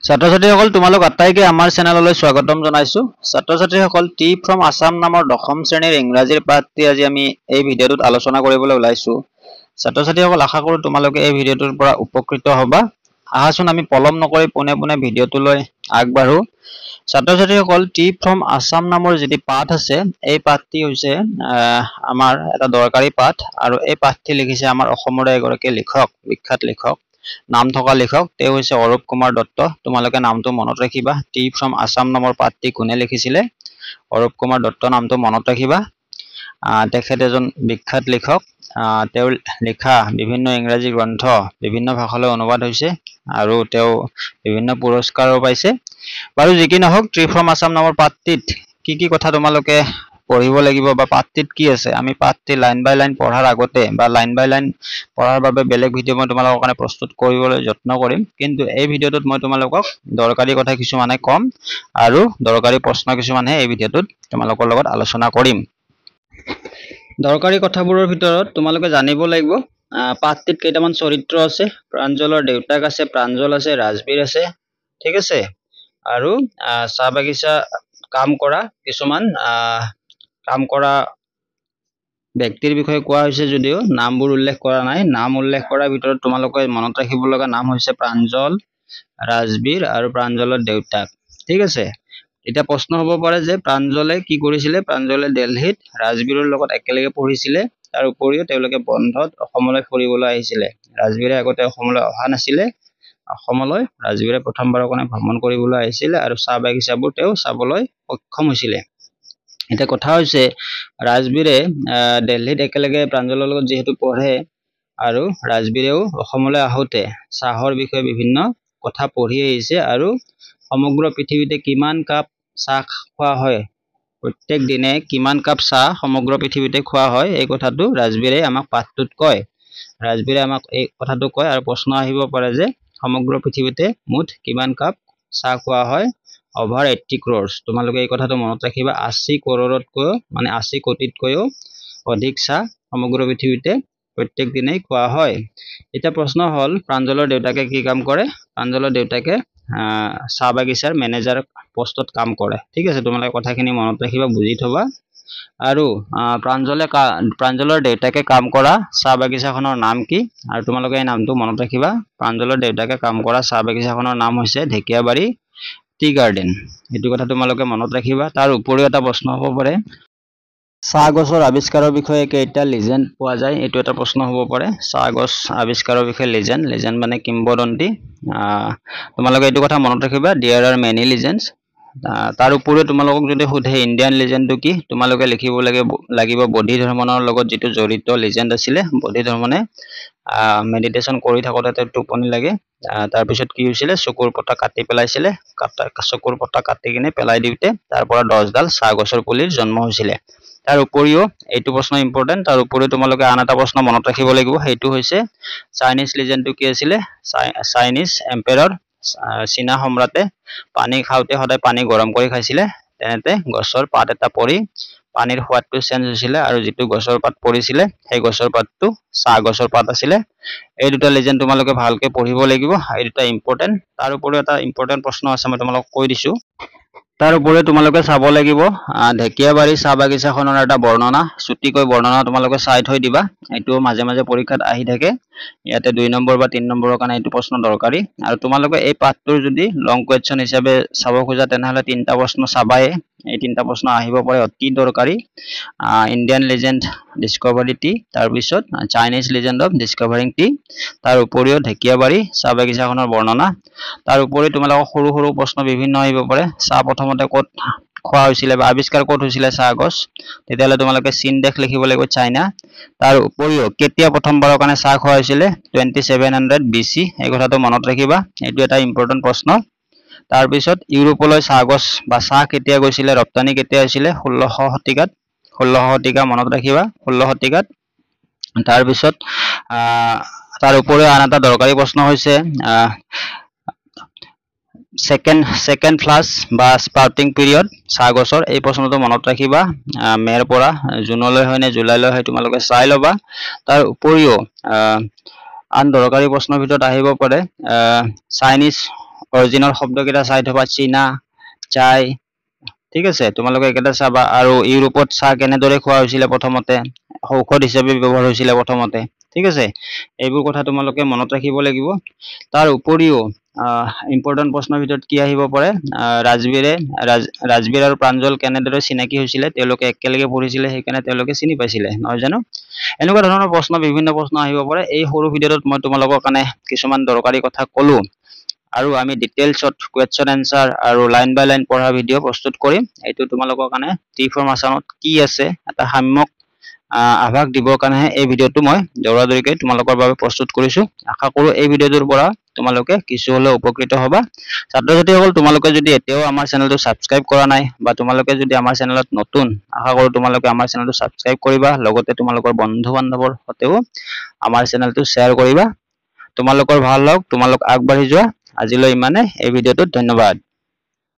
ছাত্ৰ-ছাত্ৰীসকল তোমালোক আটাইকে আমাৰ চেনেললৈ স্বাগতম জনাইছো। ছাত্ৰ-ছাত্ৰীসকল টি ফ্ৰম আসাম নামৰ দশম শ্ৰেণীৰ ইংৰাজীৰ পাঠটি আজি আমি এই ভিডিঅ'টোত আলোচনা কৰিবলৈ ওলাইছো। ছাত্ৰ-ছাত্ৰীসকল আশা কৰোঁ তোমালোকে এই ভিডিঅ'টোৰ পৰা উপকৃত হ'বা। আহাচোন আমি পলম নকৰি পোনে ভিডিঅ'টোলৈ আগবাঢ়ো। ছাত্ৰ-ছাত্ৰীসকল টি ফ্ৰম আসাম নামৰ যিটো পাঠ আছে এই পাঠটি হৈছে আমাৰ এটা দৰকাৰী পাঠ আৰু এই পাঠটি লিখিছে আমাৰ অসমৰে এগৰাকী লিখক, বিখ্যাত লিখক, নাম থকা লিখক, তেওঁ হৈছে অৰূপ কুমাৰ দত্ত। তোমালোকে নামটো মনত ৰাখিবা। টি ফ্ৰম আসাম নামৰ পাঠটি কোনে লিখিছিলে? অৰূপ কুমাৰ দত্ত নামটো মনত ৰাখিবা। তেখেত এজন বিখ্যাত লিখক। তেওঁৰ লিখা বিভিন্ন ইংৰাজী গ্ৰন্থ বিভিন্ন ভাষালৈ অনুবাদ হৈছে আৰু তেওঁ বিভিন্ন পুৰস্কাৰো পাইছে। বাৰু যি কি নহওক, টি ফ্ৰম আসাম নামৰ পাঠটিত কি কথা তোমালোকে পঢ়িব লাগিব বা পাঠটিত কি আছে, আমি পাঠটি লাইন বাই লাইন পঢ়াৰ আগতে বা লাইন বাই লাইন পঢ়াৰ বাবে বেলেগ ভিডিঅ' মই তোমালোকৰ কাৰণে প্ৰস্তুত কৰিবলৈ যত্ন কৰিম। কিন্তু এই ভিডিঅ'টোত মই তোমালোকক দৰকাৰী কথা কিছুমানে কম আৰু দৰকাৰী প্ৰশ্ন কিছুমানহে এই ভিডিঅ'টোত তোমালোকৰ লগত আলোচনা কৰিম। দৰকাৰী কথাবোৰৰ ভিতৰত তোমালোকে জানিব লাগিব পাঠটিত কেইটামান চৰিত্ৰ আছে। প্ৰাঞ্জলৰ দেউতাক আছে, প্ৰাঞ্জল আছে, ৰাজবীৰ আছে, ঠিক আছে। আৰু চাহ বাগিচা কাম কৰা কিছুমান কাম কৰা ব্যক্তিৰ বিষয়ে কোৱা হৈছে যদিও নামবোৰ উল্লেখ কৰা নাই। নাম উল্লেখ কৰাৰ ভিতৰত তোমালোকে মনত ৰাখিব লগা নাম হৈছে প্ৰাঞ্জল, ৰাজবীৰ আৰু প্ৰাঞ্জলৰ দেউতাক, ঠিক আছে। এতিয়া প্ৰশ্ন হ'ব পাৰে যে প্ৰাঞ্জলে কি কৰিছিলে? প্ৰাঞ্জলে দিল্লীত ৰাজবীৰৰ লগত একেলগে পঢ়িছিলে। তাৰ উপৰিও তেওঁলোকে বন্ধত অসমলৈ ফুৰিবলৈ আহিছিলে। ৰাজবীৰে আগতে অসমলৈ অহা নাছিলে। অসমলৈ ৰাজবীৰে প্ৰথমবাৰৰ কাৰণে ভ্ৰমণ কৰিবলৈ আহিছিলে আৰু চাহ বাগিচাবোৰ তেওঁ চাবলৈ সক্ষম হৈছিলে। এতিয়া কথা হৈছে ৰাজবীৰে দিল্লীত একেলগে প্ৰাঞ্জলৰ লগত যিহেতু পঢ়ে আৰু ৰাজবীৰেও অসমলৈ আহোঁতে চাহৰ বিষয়ে বিভিন্ন কথা পঢ়ি আহিছে আৰু সমগ্ৰ পৃথিৱীতে কিমান কাপ চাহ খোৱা হয়, প্ৰত্যেক দিনে কিমান কাপ চাহ সমগ্ৰ পৃথিৱীতে খোৱা হয়, এই কথাটো ৰাজবীৰে আমাক পাঠটোত কয়। ৰাজবীৰে আমাক এই কথাটো কয় আৰু প্ৰশ্ন আহিব পাৰে যে সমগ্ৰ পৃথিৱীতে মুঠ কিমান কাপ চাহ খোৱা হয়? Over 80 crores। তোমালোকে এই কথাটো মনত ৰাখিবা। 80 কৰোৰতকৈও মানে 80 কোটিতকৈও অধিক চাহ সমগ্ৰ পৃথিৱীতে প্ৰত্যেক দিনেই খোৱা হয়। এতিয়া প্ৰশ্ন হ'ল প্ৰাঞ্জলৰ দেউতাকে কি কাম কৰে? প্ৰাঞ্জলৰ দেউতাকে চাহ বাগিচাৰ মেনেজাৰ পোষ্টত কাম কৰে, ঠিক আছে। তোমালোকে কথাখিনি মনত ৰাখিবা, বুজি থবা। আৰু প্ৰাঞ্জলৰ দেউতাকে কাম কৰা চাহ বাগিচাখনৰ নাম কি? আৰু তোমালোকে এই নামটো মনত ৰাখিবা। প্ৰাঞ্জলৰ দেউতাকে কাম কৰা চাহ বাগিচাখনৰ নাম হৈছে ঢেকীয়াবাৰী টি গাৰ্ডেন। এইটো কথা তোমালোকে মনত ৰাখিবা। তাৰ উপৰিও এটা প্ৰশ্ন হ'ব পাৰে চাহ গছৰ আৱিষ্কাৰৰ বিষয়ে কেইটা লিজেণ্ড পোৱা যায়? এইটো এটা প্ৰশ্ন হ'ব পাৰে। চাহ গছ আৱিষ্কাৰৰ বিষয়ে লিজেণ্ড মানে কিংবদন্তি। তোমালোকে এইটো কথা মনত ৰাখিবা, দেয়াৰ আৰ মেনি লিজেণ্ডছ। তাৰ উপৰিও তোমালোকক যদি সোধে ইণ্ডিয়ান লিজেণ্ডটো কি, তোমালোকে লিখিব লাগিব বোধি ধৰ্মনৰ লগত যিটো জড়িত লিজেণ্ড আছিলে। বোধি ধৰ্মনে মেডিটেশ্যন কৰি থাকোঁতে তেওঁ টোপনি লাগে। তাৰপিছত কি হৈছিলে? চকুৰ পতা কাটি পেলাইছিলে। চকুৰ পতা কাটি কিনে পেলাই দিওঁতে তাৰ পৰা 10ডাল চাহ গছৰ পুলিৰ জন্ম হৈছিলে। তাৰ উপৰিও এইটো প্ৰশ্ন ইম্পৰ্টেণ্ট। তাৰ উপৰিও তোমালোকে আন এটা প্ৰশ্ন মনত ৰাখিব লাগিব, সেইটো হৈছে চাইনিজ লিজেণ্ডটো কি আছিলে? চাইনিজ এম্পায়াৰ, চীনা সম্ৰাটে পানী খাওঁতে সদায় পানী গৰম কৰি খাইছিলে। তেনেতে গছৰ পাত এটা পৰি পানীৰ সোৱাদটো চেঞ্জ হৈছিলে আৰু যিটো গছৰ পাত পৰিছিলে সেই গছৰ পাতটো চাহ গছৰ পাত আছিলে। এই দুটা লিজেণ্ড তোমালোকে ভালকে পঢ়িব লাগিব, এই দুটা ইম্পৰ্টেণ্ট। তাৰ উপৰিও এটা ইম্পৰ্টেণ্ট প্ৰশ্ন আছে, মই তোমালোকক কৈ দিছোঁ। তাৰ উপৰিও তোমালোকে চাব লাগিব ঢেকীয়াবাৰী চাহ বাগিচাখনৰ এটা বৰ্ণনা, চুটিকৈ বৰ্ণনা তোমালোকে চাই থৈ দিবা। এইটো মাজে মাজে পৰীক্ষাত আহি থাকে। ইয়াতে 2 নম্বৰ বা 3 নম্বৰৰ কাৰণে এইটো প্ৰশ্ন দৰকাৰী। আৰু তোমালোকে এই পাঠটোৰ যদি লং কুৱেশ্যন হিচাপে চাব খোজা তেনেহ'লে 3টা প্ৰশ্ন চাবাই। এই 3টা প্ৰশ্ন আহিব পাৰে, অতি দৰকাৰী। ইণ্ডিয়ান লিজেণ্ড ডিস্কভাৰী টি, তাৰপিছত চাইনিজ লিজেণ্ড অফ ডিস্কভাৰিং টি, তাৰ উপৰিও ঢেকীয়াবাৰী চাহ বাগিচাখনৰ বৰ্ণনা। তাৰ উপৰিও তোমালোকৰ সৰু সৰু প্ৰশ্ন বিভিন্ন আহিব পাৰে। চাহ প্ৰথমতে ক'ত খোৱা হৈছিলে বা আৱিষ্কাৰ ক'ত হৈছিলে চাহ গছ? তেতিয়াহ'লে তোমালোকে চীন দেশ লিখিব লাগিব, চাইনা। তাৰ উপৰিও কেতিয়া প্ৰথমবাৰৰ কাৰণে চাহ খোৱা হৈছিলে? 2700 BC। এই কথাটো মনত ৰাখিবা, এইটো এটা ইম্পৰ্টেণ্ট প্ৰশ্ন। তাৰপিছত ইউৰোপলৈ চাহ গছ বা চাহ কেতিয়া গৈছিলে, ৰপ্তানি কেতিয়া হৈছিলে? 1600 শতিকাত। 1600 শতিকা মনত ৰাখিবা, 16 শতিকাত। তাৰপিছত তাৰ উপৰিও আন এটা দৰকাৰী প্ৰশ্ন হৈছে ছেকেণ্ড ফ্লাছ বা স্পাৰ্টিং পিৰিয়ড চাহ গছৰ। এই প্ৰশ্নটো মনত ৰাখিবা, মে'ৰ পৰা জুনলৈ হয় নে জুলাইলৈ হয় তোমালোকে চাই ল'বা। তাৰ উপৰিও আন দৰকাৰী প্ৰশ্নৰ ভিতৰত আহিব পাৰে চাইনিজ অৰিজিনেল শব্দকেইটা চাই থবা চীনা চাই ঠিক আছে তোমালোকে একেটা চাবা আৰু ইউৰোপত চাহ কেনেদৰে খোৱা হৈছিল প্ৰথমতে ঔষধ হিচাপে ব্যৱহাৰ হৈছিল প্ৰথমতে ঠিক আছে এইবোৰ কথা তোমালোকে মনত ৰাখিব লাগিব তাৰ উপৰিও ইম্পৰ্টেন্ট প্ৰশ্নৰ ভিতৰত কি আহিব পাৰে ৰাজবীৰ আৰু প্ৰাঞ্জল কেনেদৰে চিনাকি হৈছিল তেওঁলোকে একেলগে পঢ়িছিল সেইকাৰণে তেওঁলোকে চিনি পাইছিল নহয় জানো এনেকুৱা ধৰণৰ প্ৰশ্ন বিভিন্ন প্ৰশ্ন আহিব পাৰে এই সৰু ভিডিঅ'ত মই তোমালোকৰ কাৰণে কিছুমান দৰকাৰী কথা ক'লো আৰু আমি ডিটেইলছত কোৱেশ্চন এনসাৰ আৰু লাইন বাই লাইন পঢ়া ভিডিঅ' প্ৰস্তুত কৰিম এইটো তোমালোকৰ কাৰণে টি ফ্ৰম আসামত কি আছে এটা সাম্যক আভাস দিবৰ কাৰণে এই ভিডিঅ'টো মই দৌৰাদৌৰিকৈ তোমালোকৰ বাবে প্ৰস্তুত কৰিছো আশা কৰো এই ভিডিঅ'টোৰ পৰা তোমালোকে কিছু হলেও উপকৃত হবা ছাত্ৰ ছাত্ৰীসকল তোমালোকে যদি এতিয়াও আমাৰ চেনেলটো সাবস্ক্ৰাইব কৰা নাই বা তোমালোকে যদি আমাৰ চেনেলত নতুন আশা কৰো তোমালোকে আমাৰ চেনেলটো সাবস্ক্ৰাইব কৰিবা লগতে তোমালোকৰ বন্ধু বান্ধৱৰ সৈতেও আমাৰ চেনেলটো শ্বেয়াৰ কৰিবা তোমালোকৰ ভাল হওক তোমালোক আগবাঢ়ি যোৱা আজিলৈ ইমানে এই ভিডিঅ'টোত ধন্যবাদ